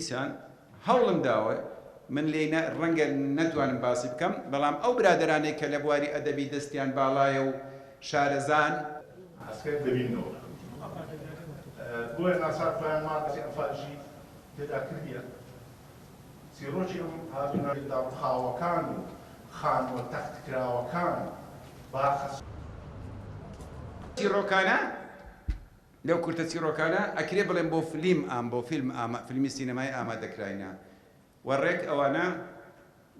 دیسان هەوڵم داوە من لێ ڕەنگە نەتوانم باسی بکەم بەڵام ئەو برادرانەی کە لە بواری ئەدەبی دەستیان باڵایە و شارەزان ئەسکەر دەبینەوە بۆیە ناسار خۆیان ماسی ئەفاژی تێدا کردیە چیرۆکی ئەم هاتوونەدا قاوەکان و خانوە تەختکراوەکان باخەس چیرۆکانە لەو کورتە چیرۆکانە ئەکرێ بڵێن بۆ فیلم بۆ فیلمی سینەمای ئامادەکراینە وەڕێک ئەوانە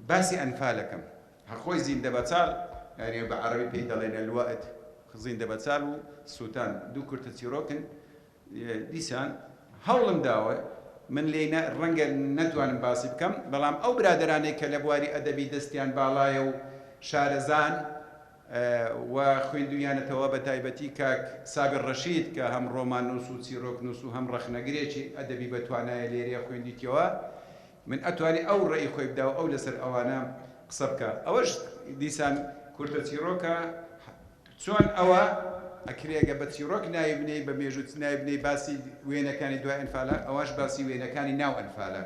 باسی ئەنفالەکەم هەرخۆی زیندە بەچاڵ یعنی بە عەرەبی پێی دەڵێن الوەئد زیندە بەچاڵ و سووتان دوو کورتە چیرۆکن دیسان هەوڵم داوە من لێ ڕەنگە نەتوانم باسی بکەم بەڵام ئەو برادرانەی کە لە بواری ئەدەبی دەستیان باڵایە و شارەزان و خوێندویانەتەوە بە تایبەتی کاک سابر ڕەشید کە هەم ڕۆمان نووس و چیرۆک نووس و هەم ڕەخنەگرێکی ئەدەبی بەتوانایە لێرەیە خوێندیتەوە من ئەتوانی ئەو ڕێی خۆی بدا و ئەو لەسەر ئەوانە قسە بکە ئەوەش دیسان کورتە چیرۆکە چۆن ئەوە ئەکرێگە بە چیرۆک نایبنەی بە مێژوت نایبنەی باسی وێنەکانی دوای ئەنفالە ئەوەش باسی وێنەکانی ناو ئەنفالە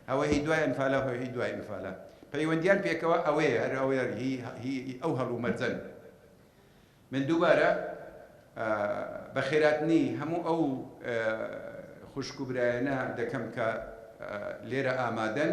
ئەوە هی دوای ئەنفالە هی دوای ئەنفالە پەیوەندیان پێکەوە ئەوەیە هەر ئەوەیە ئەو هەڵوو مەرجەن من دووبارە بە خێراتنی هەموو ئەو خوشک و برایانە دەکەم کە لێرە ئامادەن